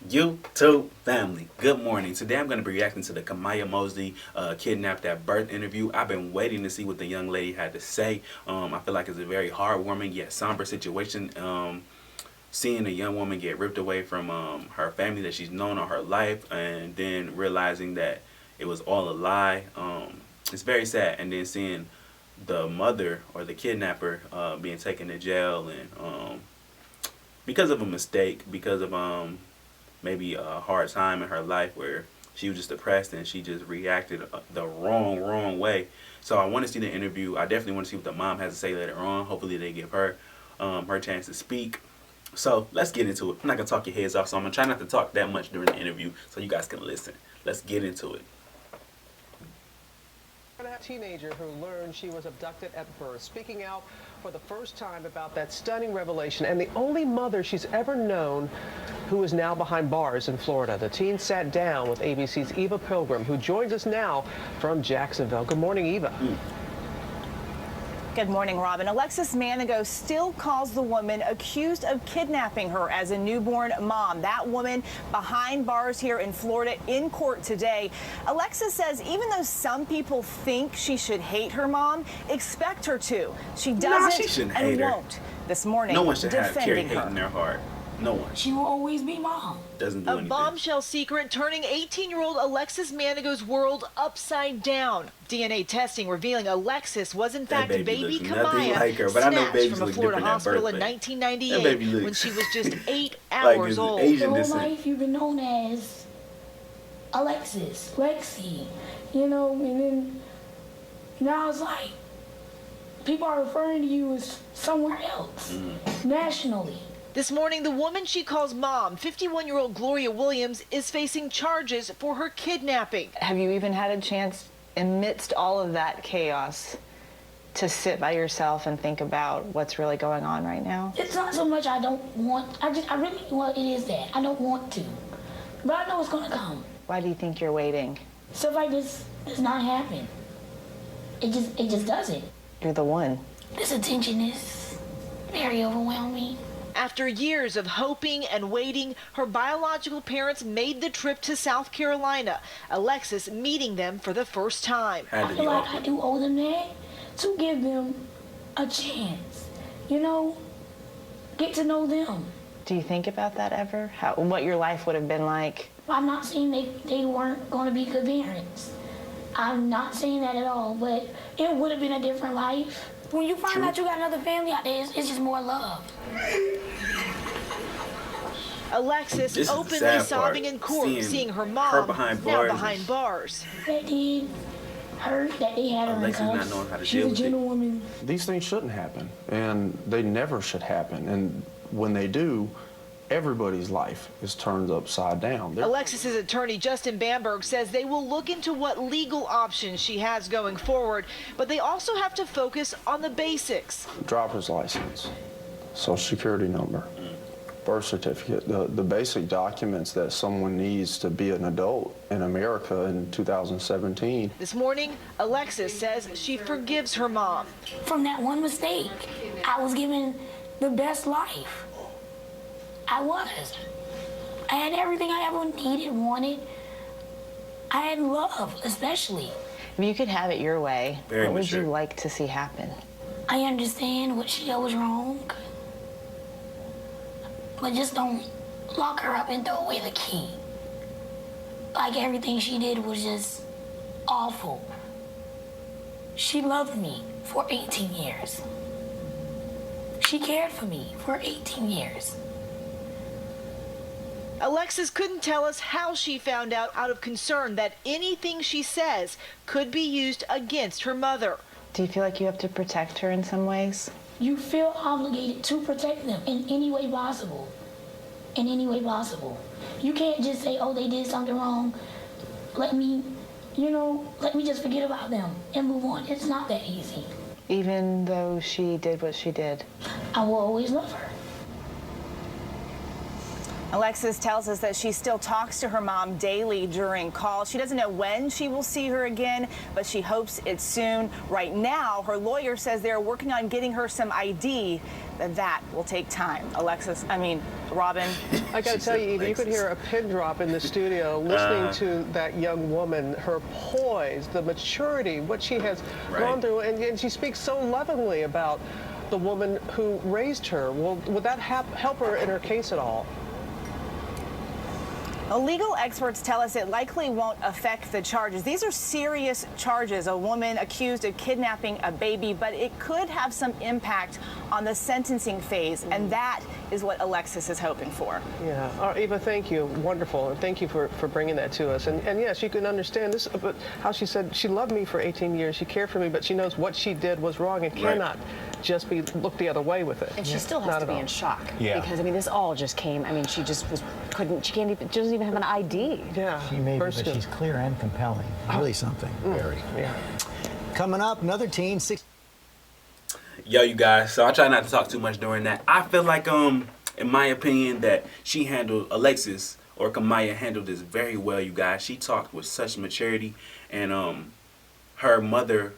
YouTube family, good morning. Today I'm going to be reacting to the Kamiyah Mobley kidnapped at birth interview. I've been waiting to see what the young lady had to say. I feel like it's a very heartwarming yet somber situation. Seeing a young woman get ripped away from her family that she's known all her life, and then realizing that it was all a lie. It's very sad. And then seeing the mother or the kidnapper being taken to jail, and because of a mistake, because of maybe a hard time in her life where she was just depressed and she just reacted the wrong way. So I want to see the interview. I definitely want to see what the mom has to say later on. Hopefully they give her her chance to speak. So let's get into it. I'm not going to talk your heads off, so I'm going to try not to talk that much during the interview so you guys can listen. Let's get into it. A teenager who learned she was abducted at birth, speaking out for the first time about that stunning revelation, and the only mother she's ever known who is now behind bars in Florida. The teen sat down with ABC's Eva Pilgrim, who joins us now from Jacksonville. Good morning, Eva. Good morning, Robin. Alexis Manigo still calls the woman accused of kidnapping her as a newborn mom. That woman behind bars here in Florida in court today. Alexis says even though some people think she should hate her mom, expect her to. She doesn't she and won't. This morning, no one should carry defending hate in their heart. No one. She will always be mom. Doesn't do A anything. bombshell secret turning 18-year-old Alexis Manigo's world upside down. DNA testing revealing Alexis was in fact baby Kamiyah, like her, but I know snatched from a look Florida different at hospital birth, in but 1998 when she was just 8 like hours old. Asian Your whole descent. life you've been known as Alexis, Lexi, and then now it's like people are referring to you as somewhere else, nationally. This morning, the woman she calls mom, 51-year-old Gloria Williams, is facing charges for her kidnapping. Have you even had a chance, amidst all of that chaos, to sit by yourself and think about what's really going on right now? It's not so much I don't want, I really, well, it is that. I don't want to, but I know it's gonna come. Why do you think you're waiting? Stuff like this does not happen. It just doesn't. You're the one. This attention is very overwhelming. After years of hoping and waiting, her biological parents made the trip to South Carolina, Alexis meeting them for the first time. I feel like I do owe them that, to give them a chance, get to know them. Do you think about that ever? What your life would have been like? I'm not saying they weren't going to be good parents. I'm not saying that at all, but it would have been a different life. When you find out you got another family out there, it's just more love. Alexis openly sobbing in court, seeing her mom now behind bars. That did hurt that they had her in cuffs. She's a gentlewoman. These things shouldn't happen, and they never should happen. And when they do, everybody's life is turned upside down. Alexis's attorney, Justin Bamberg, says they will look into what legal options she has going forward, but they also have to focus on the basics. Driver's license, social security number, birth certificate, the basic documents that someone needs to be an adult in America in 2017. This morning, Alexis says she forgives her mom. From that one mistake, I was given the best life. I was. I had everything I ever needed, wanted. I had love, especially. If you could have it your way, Very what would mature. you like to see happen? I understand what she did was wrong, but just don't lock her up and throw away the key. Like everything she did was just awful. She loved me for 18 years. She cared for me for 18 years. Alexis couldn't tell us how she found out of concern that anything she says could be used against her mother. Do you feel like you have to protect her in some ways? You feel obligated to protect them in any way possible. In any way possible. You can't just say, oh, they did something wrong. Let me just forget about them and move on. It's not that easy. Even though she did what she did? I will always love her. Alexis tells us that she still talks to her mom daily during calls. She doesn't know when she will see her again, but she hopes it's soon. Right now, her lawyer says they're working on getting her some ID. That will take time. Robin. I got to tell you, Eva, you could hear a pin drop in the studio listening to that young woman, her poise, the maturity, what she has gone through, and she speaks so lovingly about the woman who raised her. Would that help her in her case at all? Legal experts tell us it likely won't affect the charges. These are serious charges, a woman accused of kidnapping a baby, but it could have some impact on the sentencing phase, and that is what Alexis is hoping for. Yeah. Eva, thank you. Wonderful. And thank you for bringing that to us. And yes, you can understand this, but how she said she loved me for 18 years, she cared for me, but she knows what she did was wrong and cannot just look the other way with it. And she still has to be in shock. Yeah. Because, this all just came, she just she doesn't even have an ID. Yeah. She may be, but she's clear and compelling. Really something. Very. Yeah. Coming up, another teen, Yo, you guys, so I try not to talk too much during that. I feel like, in my opinion, that Alexis or Kamiyah handled this very well, you guys. She talked with such maturity, and her mother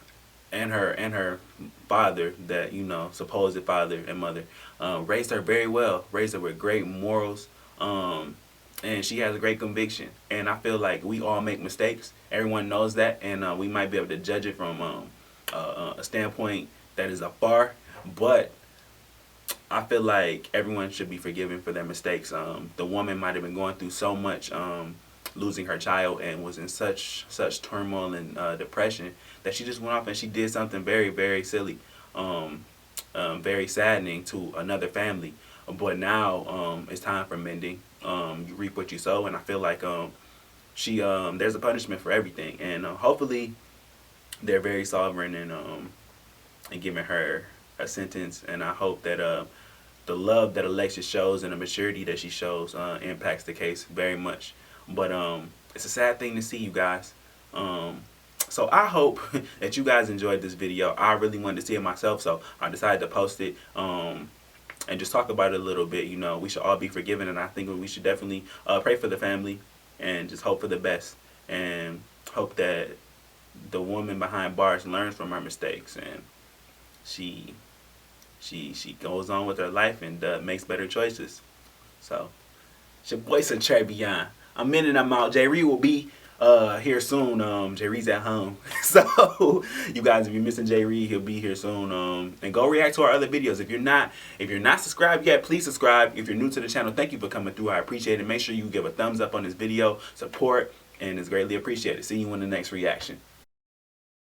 and her father, that, supposed father and mother, raised her very well, raised her with great morals, and she has a great conviction. And I feel like we all make mistakes. Everyone knows that, and we might be able to judge it from a standpoint that is afar, but I feel like everyone should be forgiven for their mistakes. The woman might have been going through so much, losing her child, and was in such turmoil and depression, that she just went off and she did something very, very silly, very saddening to another family. But now it's time for mending. You reap what you sow, and I feel like there's a punishment for everything, and hopefully they're very sovereign and giving her a sentence. And I hope that the love that Alexis shows and the maturity that she shows impacts the case very much. But it's a sad thing to see, you guys. So I hope that you guys enjoyed this video. I really wanted to see it myself, so I decided to post it and just talk about it a little bit. We should all be forgiven, and I think we should definitely pray for the family and just hope for the best, and hope that the woman behind bars learns from her mistakes, and she goes on with her life and makes better choices. So it's your boy Trevion. I'm in and I'm out. J-Ree will be here soon. J-Ree's at home. So you guys, if you're missing J-Ree, he'll be here soon. And go react to our other videos. If you're not subscribed yet, please subscribe. If you're new to the channel, thank you for coming through. I appreciate it. Make sure you give a thumbs up on this video. Support, and it's greatly appreciated. See you in the next reaction.